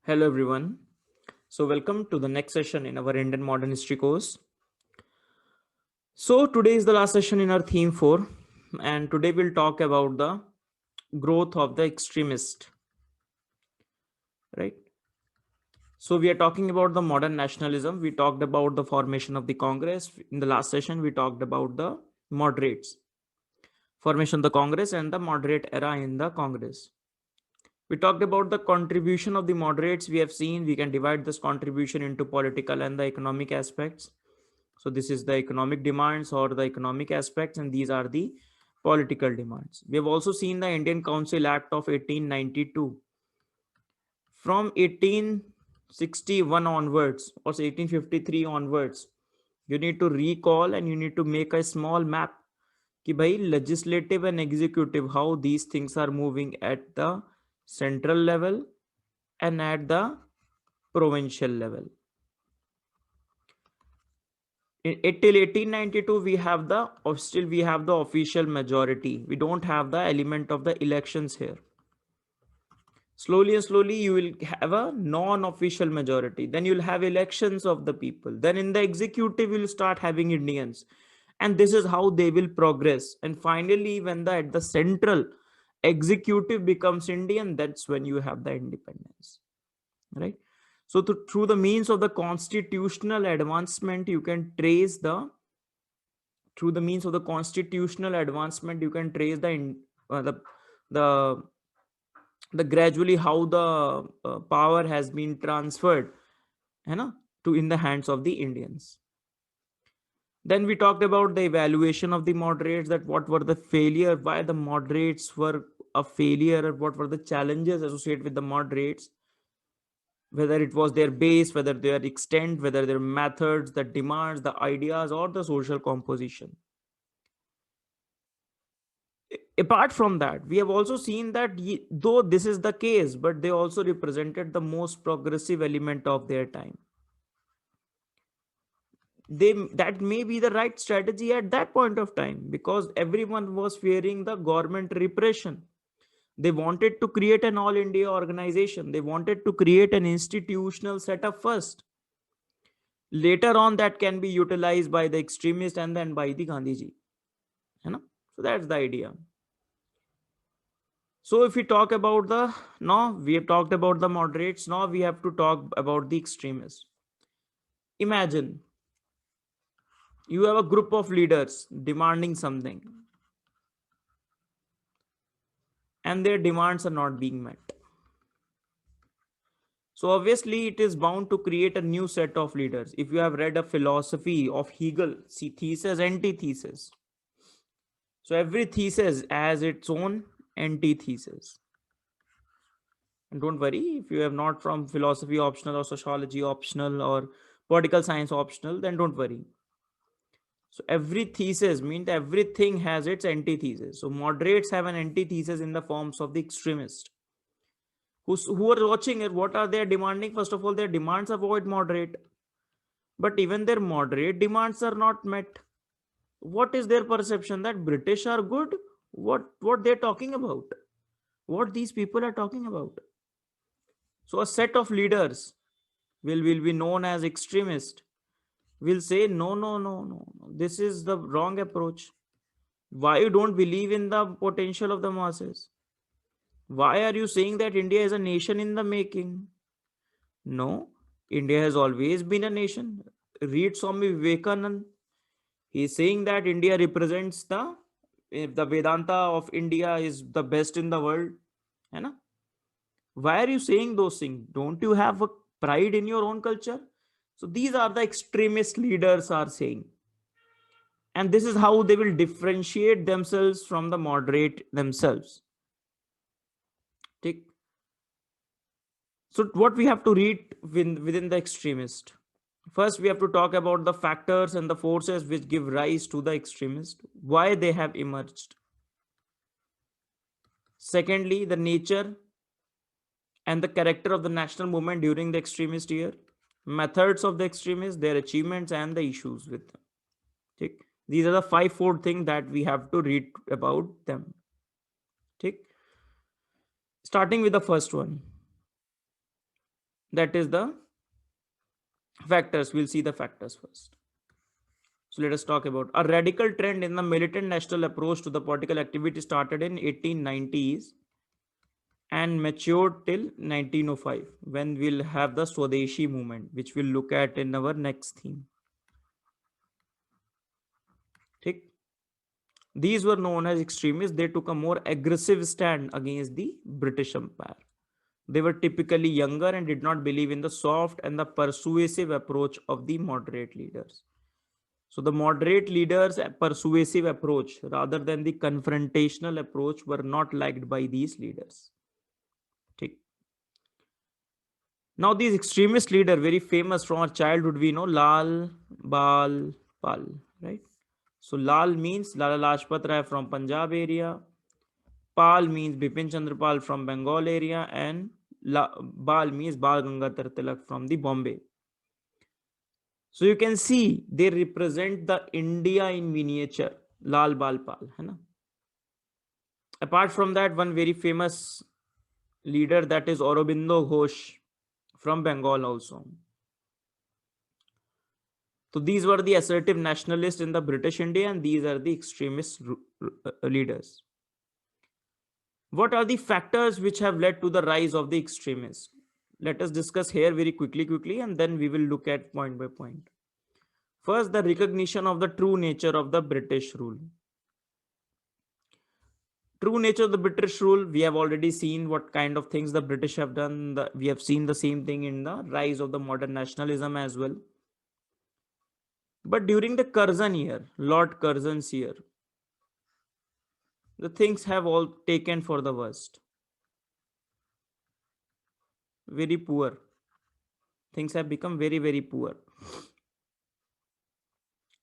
Hello everyone. So welcome to the next session in our Indian Modern History course. So today is the last session in our theme 4 and today we'll talk about the growth of the extremist, right? So we are talking about the modern nationalism. We talked about the formation of the Congress. In the last session we talked about the moderates, formation of the Congress and the moderate era in the Congress. We talked about the contribution of the moderates. We have seen we can divide this contribution into political and the economic aspects. So this is the economic demands or the economic aspects, and these are the political demands. We have also seen the Indian Council Act of 1892. From 1861 onwards or 1853 onwards, you need to recall and you need to make a small map कि भाई legislative and executive, how these things are moving at the central level and at the provincial level. Till 1892 we have the, or still we have the official majority. We don't have the element of the elections here. Slowly and slowly you will have a non-official majority, then you'll have elections of the people, then in the executive you'll start having Indians, and this is how they will progress. And finally when the at the central executive becomes Indian, that's when you have the independence, right? So through the means of the constitutional advancement you can trace the, through the means of the constitutional advancement you can trace the the gradually how the power has been transferred, you know, to in the hands of the Indians. Then we talked about the evaluation of the moderates, that what were the failure, why the moderates were a failure, what were the challenges associated with the moderates, whether it was their base, whether their extent, whether their methods, the demands, the ideas, or the social composition. Apart from that, we have also seen that though this is the case, but they also represented the most progressive element of their time. They, that may be the right strategy at that point of time, because everyone was fearing the government repression. They wanted to create an all India organization, they wanted to create an institutional setup first. Later on that can be utilized by the extremists and then by the Gandhiji, you know. So that's the idea. So if we talk about the, now we have talked about the moderates, now we have to talk about the extremists. Imagine you have a group of leaders demanding something and their demands are not being met. So obviously it is bound to create a new set of leaders. If you have read a philosophy of Hegel, see thesis, antithesis. So every thesis has its own antithesis. And don't worry, if you have not from philosophy optional or sociology optional or political science optional, then don't worry. So every thesis means everything has its antithesis. So moderates have an antithesis in the forms of the extremist. Who are watching it, what are they demanding? First of all, their demands avoid moderate. But even their moderate demands are not met. What is their perception? That British are good? What they're talking about? What these people are talking about? So a set of leaders will be known as extremist, will say no, this is the wrong approach. Why you don't believe in the potential of the masses? Why are you saying that India is a nation in the making? No, India has always been a nation. Read Swami Vivekanand. He is saying that India represents the, if the Vedanta of India is the best in the world. है ना? Why are you saying those things? Don't you have a pride in your own culture? So these are the extremist leaders are saying. And this is how they will differentiate themselves from the moderate themselves. Take. So what we have to read within the extremist. First, we have to talk about the factors and the forces which give rise to the extremist, why they have emerged. Secondly, the nature and the character of the national movement during the extremist year, methods of the extremists, their achievements, and the issues with them. Okay? These are the 5 things that we have to read about them. Okay? Starting with the first one. That is the factors. We'll see the factors first. So let us talk about a radical trend in the militant national approach to the political activity started in 1890s and matured till 1905, when we'll have the Swadeshi movement, which we'll look at in our next theme. ठीक? These were known as extremists. They took a more aggressive stand against the British Empire. They were typically younger and did not believe in the soft and the persuasive approach of the moderate leaders. So the moderate leaders' persuasive approach rather than the confrontational approach were not liked by these leaders. ठीक? Now these extremist leader, very famous from our childhood, we know Lal, Bal, Pal, right? So Lal means Lala Lajpat Rai from Punjab area. Pal means Bipin Chandra Pal from Bengal area, and Bal means Bal Gangadhar Tilak from the Bombay. So you can see they represent the India in miniature. Lal, Bal, Pal, hai na? Apart from that, one very famous leader, that is Aurobindo Ghosh from Bengal also. So these were the assertive nationalists in the British India, and these are the extremist leaders. What are the factors which have led to the rise of the extremists? Let us discuss here very quickly, and then we will look at point by point. First, the recognition of the true nature of the British rule. True nature of the British rule, we have already seen what kind of things the British have done. We have seen the same thing in the rise of the modern nationalism as well. But during the Curzon year, Lord Curzon's year, the things have all taken for the worst. Very poor. Things have become very, very poor.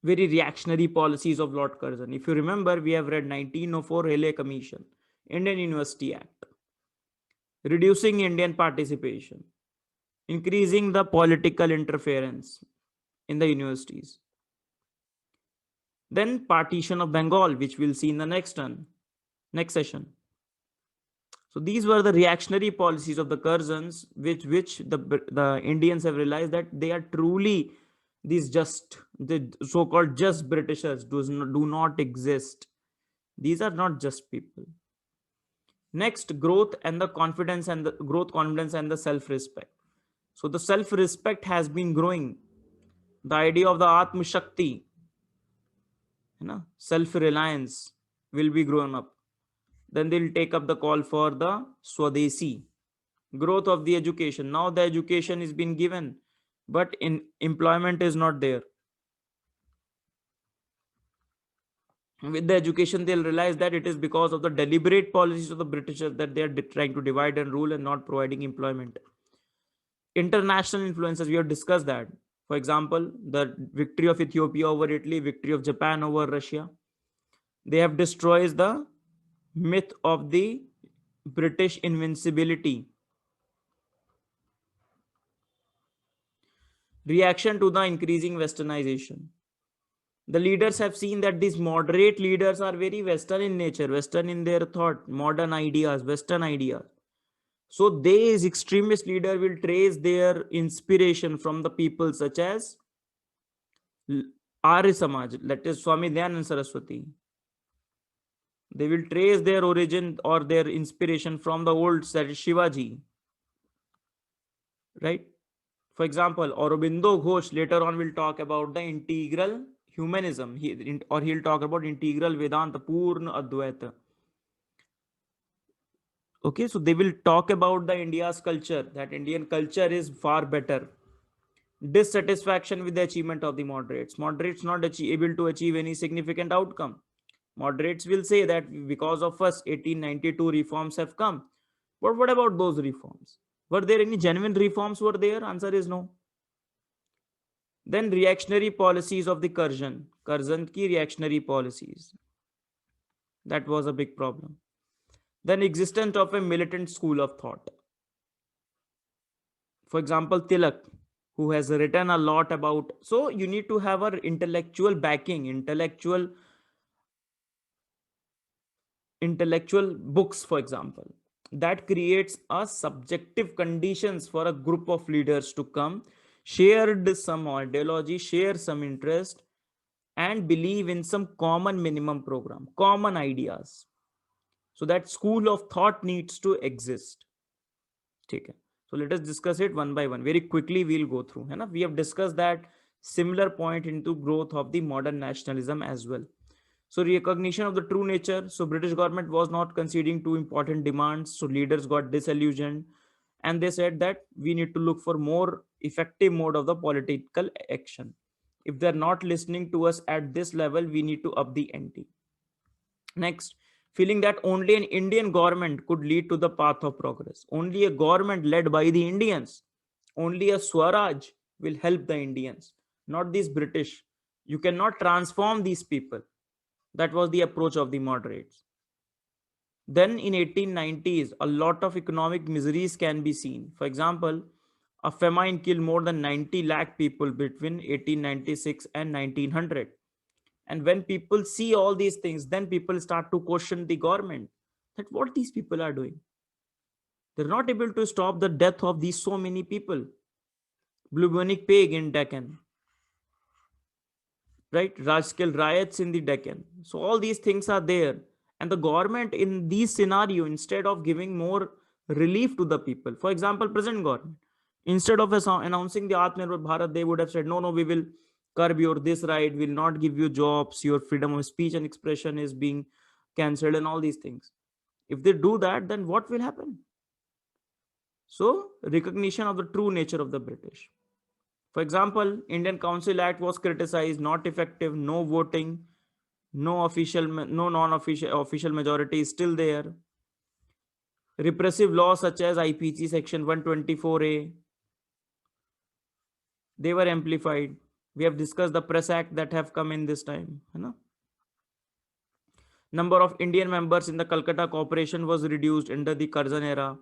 Very reactionary policies of Lord Curzon. If you remember, we have read 1904 Railway Commission, Indian University Act, reducing Indian participation, increasing the political interference in the universities. Then partition of Bengal, which we'll see in the next session. So these were the reactionary policies of the Curzons, which the Indians have realized that they are truly the so-called just Britishers do not exist. These are not just people. Next, growth, confidence, and the self-respect. So the self-respect has been growing. The idea of the Atma Shakti, self-reliance, will be grown up. Then they'll take up the call for the Swadeshi. Growth of the education. Now the education is being given, but employment is not there. With the education, they'll realize that it is because of the deliberate policies of the Britishers that they are trying to divide and rule and not providing employment. International influences, we have discussed that. For example, the victory of Ethiopia over Italy, victory of Japan over Russia. They have destroyed the myth of the British invincibility. Reaction to the increasing westernization. The leaders have seen that these moderate leaders are very Western in nature, Western in their thought, modern ideas, Western ideas. So these extremist leader will trace their inspiration from the people such as Arya Samaj, that is Swami Dayanand Saraswati. They will trace their origin or their inspiration from the old Shivaji. Right? For example, Aurobindo Ghosh later on will talk about the integral humanism, he'll talk about integral Vedanta, Purna Advaita. Okay, so they will talk about the India's culture, that Indian culture is far better. Dissatisfaction with the achievement of the moderates. Moderates not able to achieve any significant outcome. Moderates will say that because of us, 1892 reforms have come. But what about those reforms? Were there any genuine reforms were there? Answer is no. Then reactionary policies of the Curzon. Curzon ki reactionary policies. That was a big problem. Then existence of a militant school of thought. For example, Tilak, who has written a lot about, so you need to have an intellectual backing, intellectual books, for example. that creates a subjective conditions for a group of leaders to come, shared some ideology, share some interest, and believe in some common minimum program, common ideas. So that school of thought needs to exist. Okay. So let us discuss it one by one. Very quickly we'll go through. है ना? We have discussed that similar point into growth of the modern nationalism as well. So recognition of the true nature. So British government was not conceding to important demands. So leaders got disillusioned, and they said that we need to look for more effective mode of the political action. If they're not listening to us at this level, we need to up the ante. Next, feeling that only an Indian government could lead to the path of progress. Only a government led by the Indians. Only a Swaraj will help the Indians, not these British. You cannot transform these people. That was the approach of the moderates. Then in 1890s, a lot of economic miseries can be seen. For example, a famine killed more than 90 lakh people between 1896 and 1900. And when people see all these things, then people start to question the government that what these people are doing. They're not able to stop the death of these so many people. Bubonic plague in Deccan, right? Large scale riots in the Deccan. So all these things are there. And the government in these scenario, instead of giving more relief to the people, for example, present government, instead of announcing the Atmanirbhar Bharat, they would have said, no, no, we will curb your this right, will not give you jobs, your freedom of speech and expression is being cancelled, and all these things. If they do that, then what will happen? So, recognition of the true nature of the British. For example, Indian Council Act was criticized, not effective, no voting, no official, no non-official official majority is still there. Repressive laws such as IPC Section 124A, they were amplified. We have discussed the Press Act that have come in this time. Number of Indian members in the Calcutta Corporation was reduced under the Curzon era.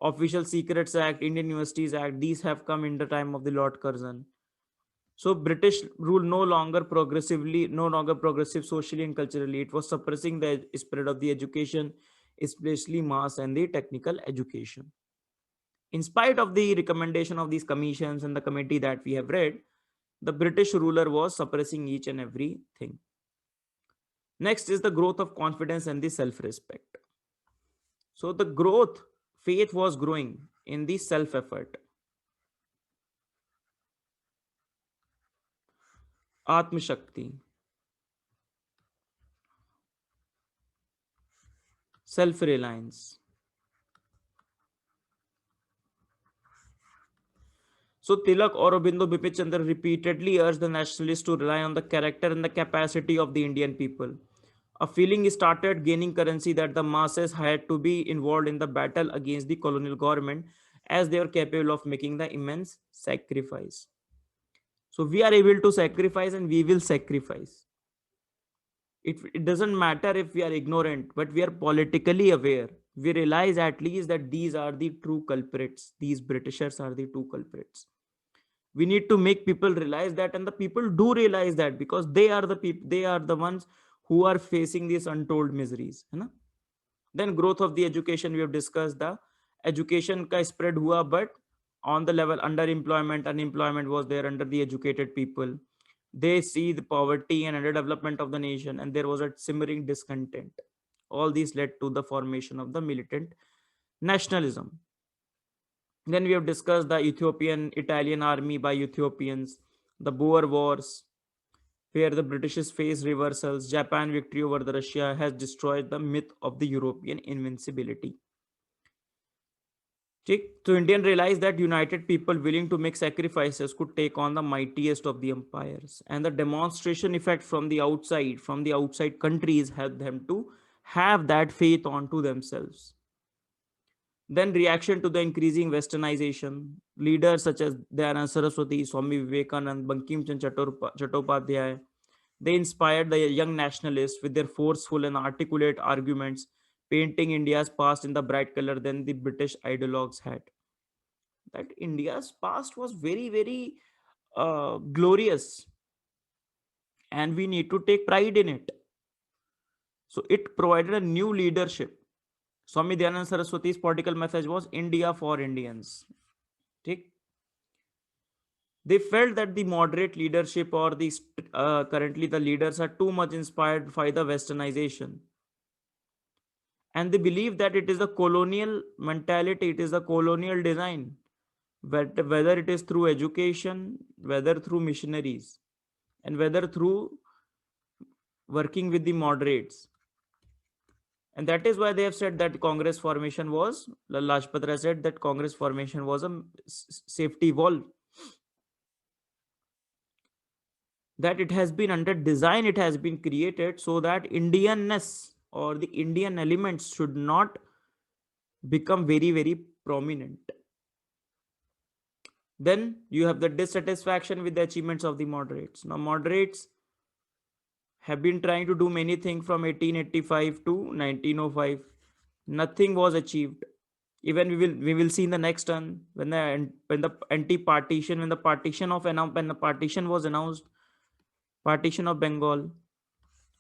Official Secrets Act, Indian Universities Act, these have come in the time of the Lord Curzon. So British rule no longer progressive socially and culturally. It was suppressing the spread of the education, especially mass and the technical education. In spite of the recommendation of these commissions and the committee that we have read, the British ruler was suppressing each and everything. Next is the growth of confidence and the self-respect. So the growth, faith was growing in the self-effort. Atma Shakti, self-reliance. So Tilak, Aurobindo, Bipin Chandra repeatedly urged the nationalists to rely on the character and the capacity of the Indian people. A feeling started gaining currency that the masses had to be involved in the battle against the colonial government, as they were capable of making the immense sacrifice. So we are able to sacrifice, and we will sacrifice. It doesn't matter if we are ignorant, but we are politically aware. We realize at least that these are the true culprits. These Britishers are the true culprits. We need to make people realize that, and the people do realize that, because they are the people, they are the ones who are facing these untold miseries, है ना? Then growth of the education, we have discussed the education ka spread hua, but on the level underemployment, unemployment was there under the educated people. They see the poverty and underdevelopment of the nation, and there was a simmering discontent. All these led to the formation of the militant nationalism. Then we have discussed the Ethiopian Italian army by Ethiopians, the Boer Wars, where the British face reversals. Japan victory over the Russia has destroyed the myth of the European invincibility. So Indian realized that united people willing to make sacrifices could take on the mightiest of the empires, and the demonstration effect from the outside countries, helped them to have that faith onto themselves. Then reaction to the increasing westernization. Leaders such as Dayanand Saraswati, Swami Vivekanand, Bankim Chand Chattopadhyay, they inspired the young nationalists with their forceful and articulate arguments, painting India's past in the bright color than the British ideologues had. That India's past was very, very glorious, and we need to take pride in it. So it provided a new leadership. Swami Dayanand Saraswati's political message was India for Indians. Okay? They felt that the moderate leadership or the currently the leaders are too much inspired by the westernization, and they believe that it is a colonial mentality, it is a colonial design, whether it is through education, whether through missionaries, and whether through working with the moderates. And that is why they have said that Congress formation was, Lajpat Rai said that Congress formation was a safety wall, that it has been under design, it has been created so that Indianness or the Indian elements should not become very, very prominent. Then you have the dissatisfaction with the achievements of the moderates. Now, moderates have been trying to do many things from 1885 to 1905. Nothing was achieved. Even we will see in the next turn when the anti-partition, when the partition was announced, partition of Bengal,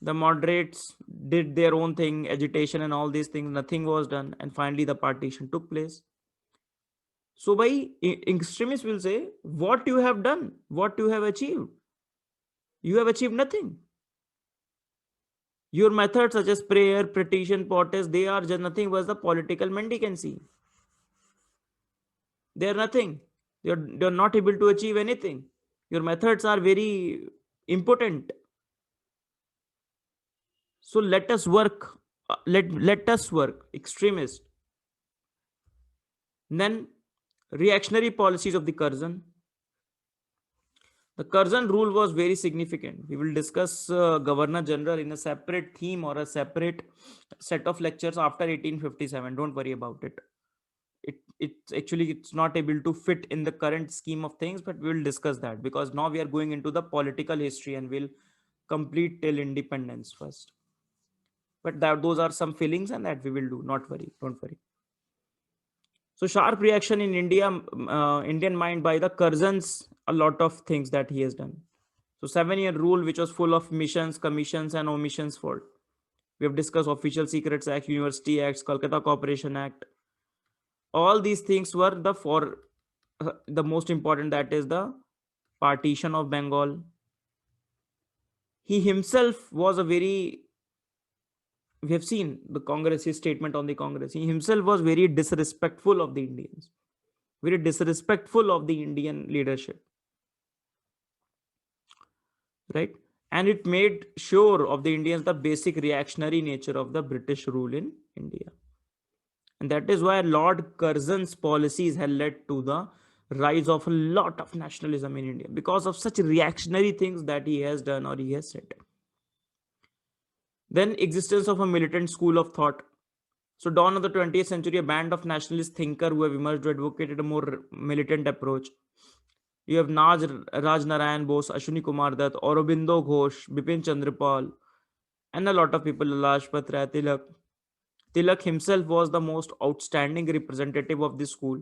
the moderates did their own thing, agitation and all these things. Nothing was done, and finally the partition took place. So by extremists will say, what you have done, what you have achieved, you have achieved nothing. Your methods such as prayer, petition, protest, they are just nothing but the political mendicancy. They are nothing. You're not able to achieve anything. Your methods are very impotent. So let us work. Let us work. Extremist. Then reactionary policies of the Curzon. The Curzon rule was very significant. We will discuss Governor General in a separate theme or a separate set of lectures after 1857. Don't worry about it. It's not able to fit in the current scheme of things, but we will discuss that because now we are going into the political history and we'll complete till independence first. But those are some feelings and that we will do. Not worry. Don't worry. So sharp reaction in India, Indian mind by the Curzons, a lot of things that he has done. So 7-year rule, which was full of missions, commissions, and omissions fault. We have discussed Official Secrets Act, University Acts, Kolkata Cooperation Act. All these things were the most important, that is the partition of Bengal. He himself was a very, we have seen the Congress, his statement on the Congress. He himself was very disrespectful of the Indians, very disrespectful of the Indian leadership. Right? And it made sure of the Indians the basic reactionary nature of the British rule in India. And that is why Lord Curzon's policies had led to the rise of a lot of nationalism in India because of such reactionary things that he has done or he has said. Then existence of a militant school of thought. So dawn of the 20th century, a band of nationalist thinkers who have emerged to advocated a more militant approach. You have Raj Narayan Bose, Ashwini Kumar Dutt, Aurobindo Ghosh, Bipin Chandrapal, and a lot of people, Lajpat Rai, Tilak. Tilak himself was the most outstanding representative of this school.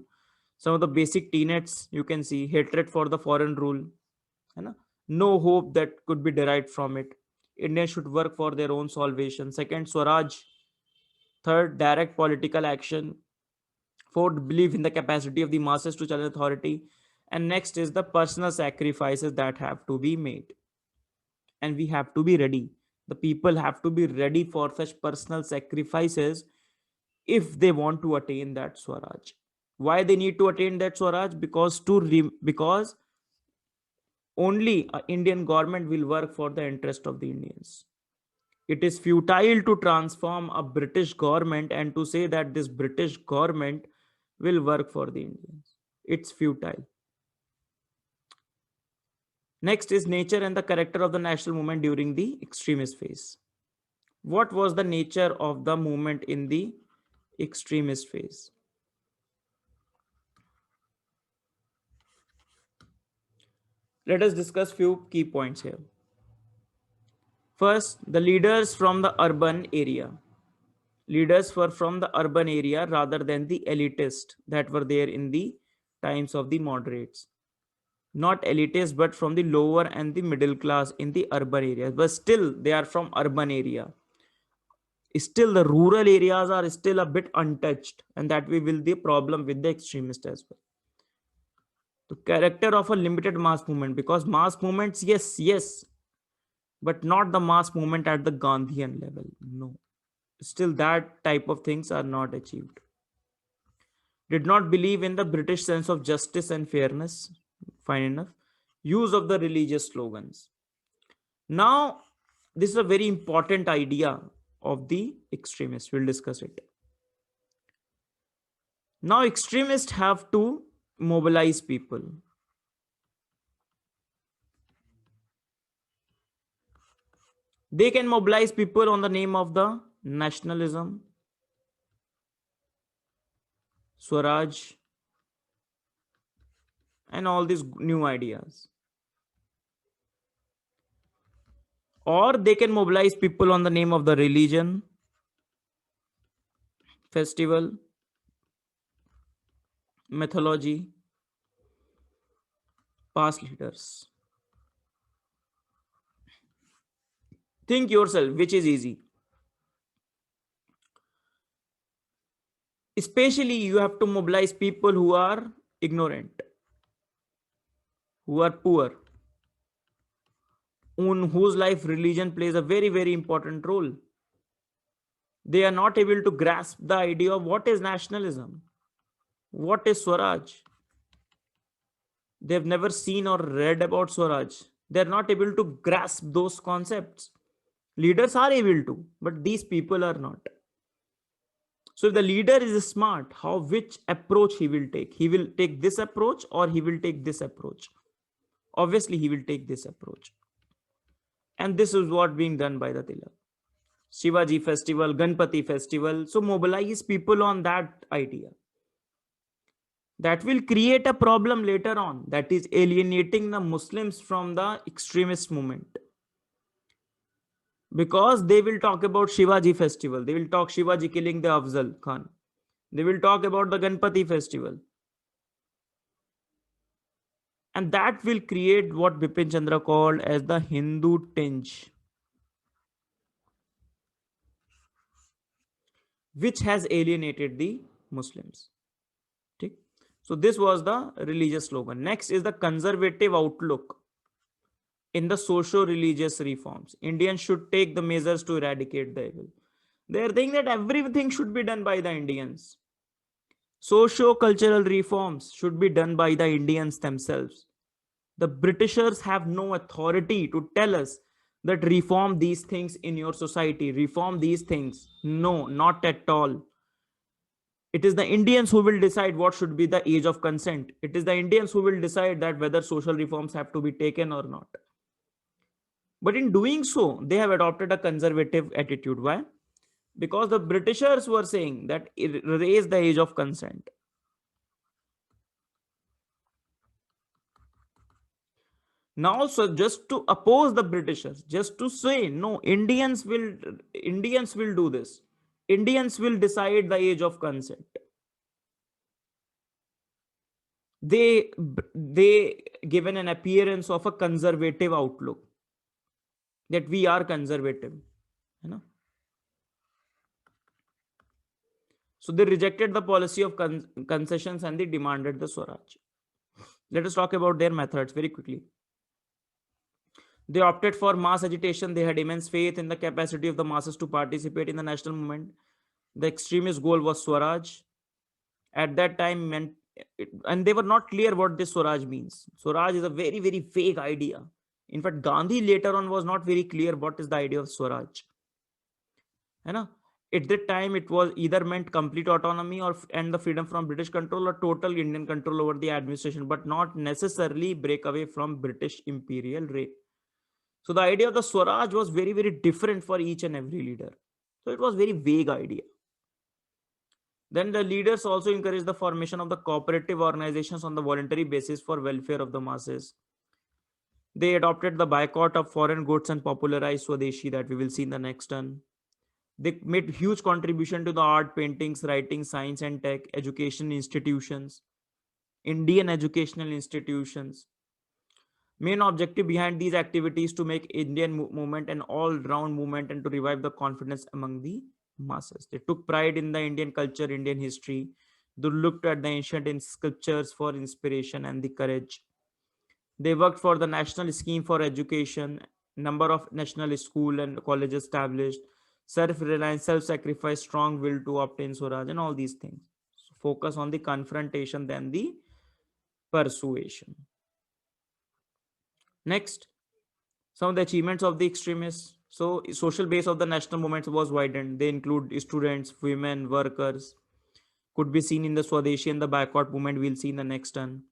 Some of the basic tenets you can see: hatred for the foreign rule, no hope that could be derived from it. India should work for their own salvation. Second, Swaraj. Third, direct political action. Fourth, belief in the capacity of the masses to challenge authority. And next is the personal sacrifices that have to be made. And we have to be ready. The people have to be ready for such personal sacrifices if they want to attain that Swaraj. Why they need to attain that Swaraj? Because only an Indian government will work for the interest of the Indians. It is futile to transform a British government and to say that this British government will work for the Indians. It's futile. Next is nature and the character of the national movement during the extremist phase. What was the nature of the movement in the extremist phase? Let us discuss few key points here. First, the leaders from the urban area. Leaders were from the urban area rather than the elitists that were there in the times of the moderates. Not elitists, but from the lower and the middle class in the urban areas. But still, they are from urban area. Still the rural areas are still a bit untouched, and that we will the problem with the extremist as well. The character of a limited mass movement, because mass movements, yes, but not the mass movement at the Gandhian level. No, still that type of things are not achieved. Did not believe in the British sense of justice and fairness. Fine enough. Use of the religious slogans. Now, this is a very important idea of the extremists. We'll discuss it. Now, extremists have to mobilize people. They can mobilize people on the name of the nationalism, Swaraj, and all these new ideas. Or they can mobilize people on the name of the religion, festival, mythology, past leaders. Think yourself, which is easy. Especially, you have to mobilize people who are ignorant, who are poor, on whose life religion plays a very, very important role. They are not able to grasp the idea of what is nationalism, what is Swaraj. They've never seen or read about Swaraj. They're not able to grasp those concepts. Leaders are able to, but these people are not. So if the leader is smart, how which approach he will take? He will take this approach or he will take this approach. Obviously, he will take this approach. And this is what being done by the Tilak. Shivaji festival, Ganpati festival. So mobilize people on that idea. That will create a problem later on. That is alienating the Muslims from the extremist movement. Because they will talk about Shivaji festival. They will talk Shivaji killing the Afzal Khan. They will talk about the Ganpati festival. And that will create what Bipin Chandra called as the Hindu tinge, which has alienated the Muslims. Okay? So this was the religious slogan. Next is the conservative outlook in the socio-religious reforms. Indians should take the measures to eradicate the evil. They are saying that everything should be done by the Indians. Socio-cultural reforms should be done by the Indians themselves. The Britishers have no authority to tell us that reform these things in your society, reform these things. No, not at all. It is the Indians who will decide what should be the age of consent. It is the Indians who will decide that whether social reforms have to be taken or not. But in doing so, they have adopted a conservative attitude. Why? Because the Britishers were saying that raise the age of consent. Now, so just to oppose the Britishers, just to say no, Indians will do this. Indians will decide the age of consent. They given an appearance of a conservative outlook, that we are conservative, you know. So they rejected the policy of concessions and they demanded the Swaraj. Let us talk about their methods very quickly. They opted for mass agitation. They had immense faith in the capacity of the masses to participate in the national movement. The extremist goal was Swaraj. At that time, meant, and they were not clear what this Swaraj means. Swaraj is a very, very vague idea. In fact, Gandhi later on was not very clear what is the idea of Swaraj. You know, at that time, it was either meant complete autonomy or and the freedom from British control or total Indian control over the administration, but not necessarily break away from British imperial reign. So the idea of the Swaraj was very, very different for each and every leader. So it was very vague idea. Then the leaders also encouraged the formation of the cooperative organizations on the voluntary basis for welfare of the masses. They adopted the boycott of foreign goods and popularized Swadeshi, that we will see in the next turn. They made huge contribution to the art, paintings, writing, science and tech, education institutions, Indian educational institutions. Main objective behind these activities to make Indian movement an all-round movement and to revive the confidence among the masses. They took pride in the Indian culture, Indian history. They looked at the ancient in scriptures for inspiration and the courage. They worked for the national scheme for education, number of national school and colleges established, self-reliance, self-sacrifice, strong will to obtain Swaraj, and all these things. So focus on the confrontation than the persuasion. Next, some of the achievements of the extremists. So, social base of the national movements was widened. They include students, women, workers. Could be seen in the Swadeshi and the backward movement. We'll see in the next turn.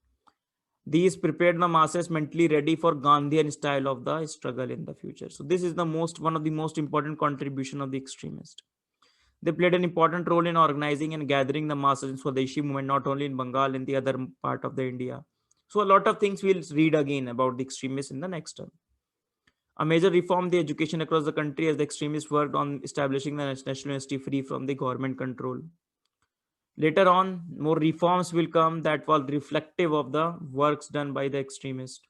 These prepared the masses mentally ready for Gandhian style of the struggle in the future. So, this is the one of the most important contribution of the extremists. They played an important role in organizing and gathering the masses in Swadeshi movement, not only in Bengal, in the other part of the India. So, a lot of things we'll read again about the extremists in the next term. A major reform the education across the country as the extremists worked on establishing the national university free from the government control. Later on, more reforms will come that were reflective of the works done by the extremists.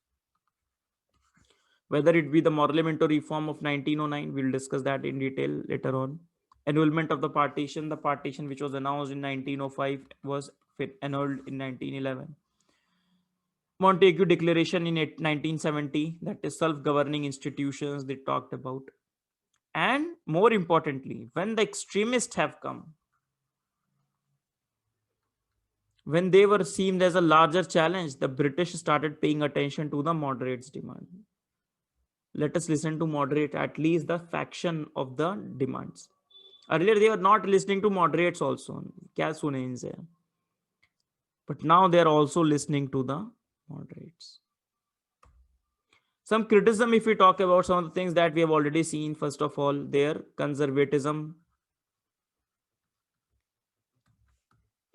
Whether it be the Parliamentary reform of 1909, we'll discuss that in detail later on. Annulment of the partition which was announced in 1905 was annulled in 1911. Montague Declaration in 1970, that is self-governing institutions they talked about. And more importantly, when the extremists have come, when they were seen as a larger challenge, the British started paying attention to the moderates' demand. Let us listen to moderate, at least the faction of the demands. Earlier, they were not listening to moderates also. Kya sune inse? But now they are also listening to the moderates. Some criticism, if we talk about some of the things that we have already seen, first of all, their conservatism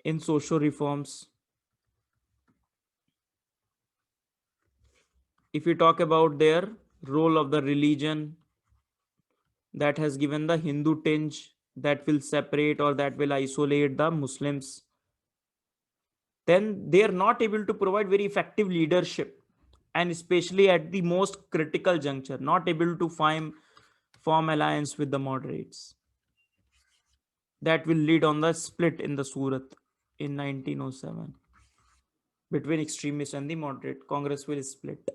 in social reforms. If we talk about their role of the religion, that has given the Hindu tinge that will separate or that will isolate the Muslims, then they are not able to provide very effective leadership, and especially at the most critical juncture, not able to form alliance with the moderates. That will lead on the split in the Surat in 1907 between extremists and the moderate. Congress will split.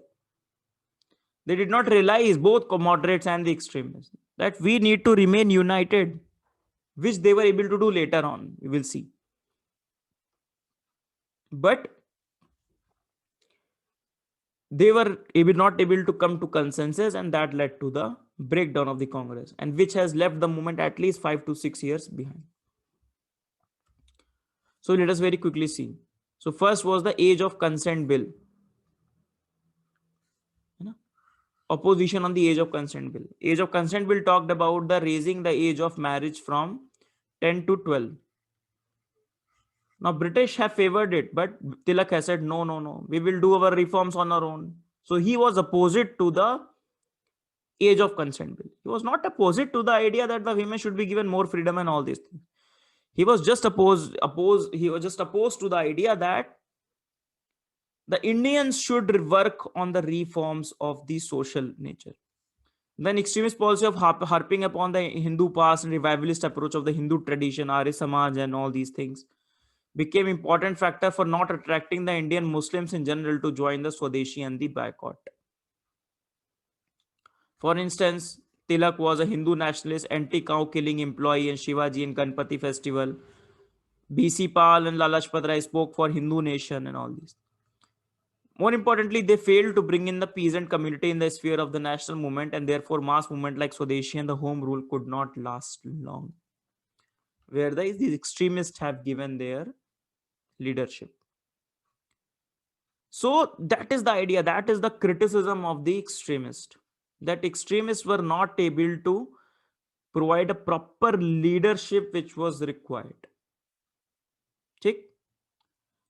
They did not realize, both moderates and the extremists, that we need to remain united, which they were able to do later on. We will see. But they were not able to come to consensus, and that led to the breakdown of the Congress, and which has left the movement at least 5 to 6 years behind. So let us very quickly see. So first was the age of consent bill. Opposition on the age of consent bill. Age of consent bill talked about the raising the age of marriage from 10 to 12. Now British have favored it, but Tilak has said no, no, no. We will do our reforms on our own. So he was opposite to the age of consent bill. He was not opposite to the idea that the women should be given more freedom and all these things. He was just opposed. He was just opposed to the idea that the Indians should work on the reforms of the social nature. Then extremist policy of harping upon the Hindu past and revivalist approach of the Hindu tradition, Arya Samaj and all these things became important factor for not attracting the Indian Muslims in general to join the Swadeshi and the boycott. For instance, Tilak was a Hindu nationalist, anti-cow killing employee in Shivaji and Ganpati festival. B.C. Pal and Lala Lajpat Rai spoke for Hindu nation and all these. More importantly, they failed to bring in the peasant community in the sphere of the national movement, and therefore mass movement like Swadeshi and the home rule could not last long. Where these extremists have given their leadership. So that is the idea, that is the criticism of the extremist, that extremists were not able to provide a proper leadership which was required. Okay?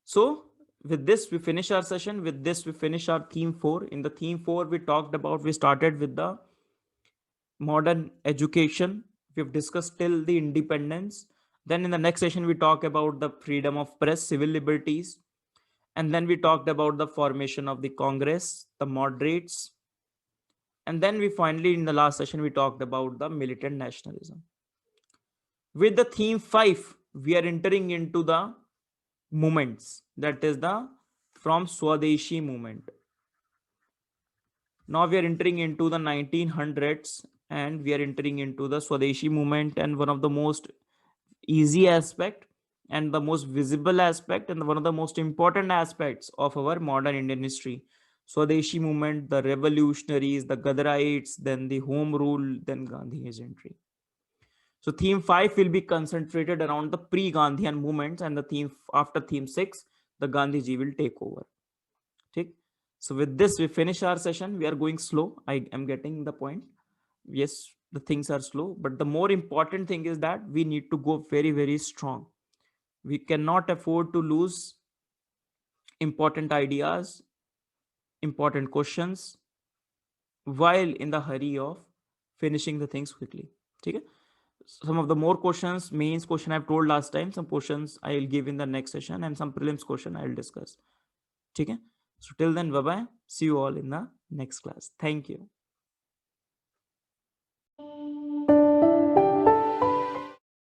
So with this we finish our session. With this we finish our theme 4. In the theme 4 we started with the modern education. We've discussed till the independence. Then in the next session we talk about the freedom of press, civil liberties, and then we talked about the formation of the Congress, the moderates, and then we finally in the last session we talked about the militant nationalism. With the theme 5, we are entering into the movements, that is the from Swadeshi movement. Now we are entering into the 1900s, and we are entering into the Swadeshi movement, and one of the most easy aspect and the most visible aspect and one of the most important aspects of our modern Indian history. Swadeshi movement, the revolutionaries, the Ghadarites, then the home rule, then Gandhi's entry. So theme 5 will be concentrated around the pre-Gandhian movements, and the theme after theme 6, the Gandhiji will take over. Okay? So with this, we finish our session. We are going slow. I am getting the point. Yes, the things are slow, but the more important thing is that we need to go very, very strong. We cannot afford to lose important ideas, important questions while in the hurry of finishing the things quickly. Okay? Some of the more questions, mains question I've told last time, some questions I'll give in the next session, and some prelims question I'll discuss. Okay? So till then, bye bye. See you all in the next class. Thank you.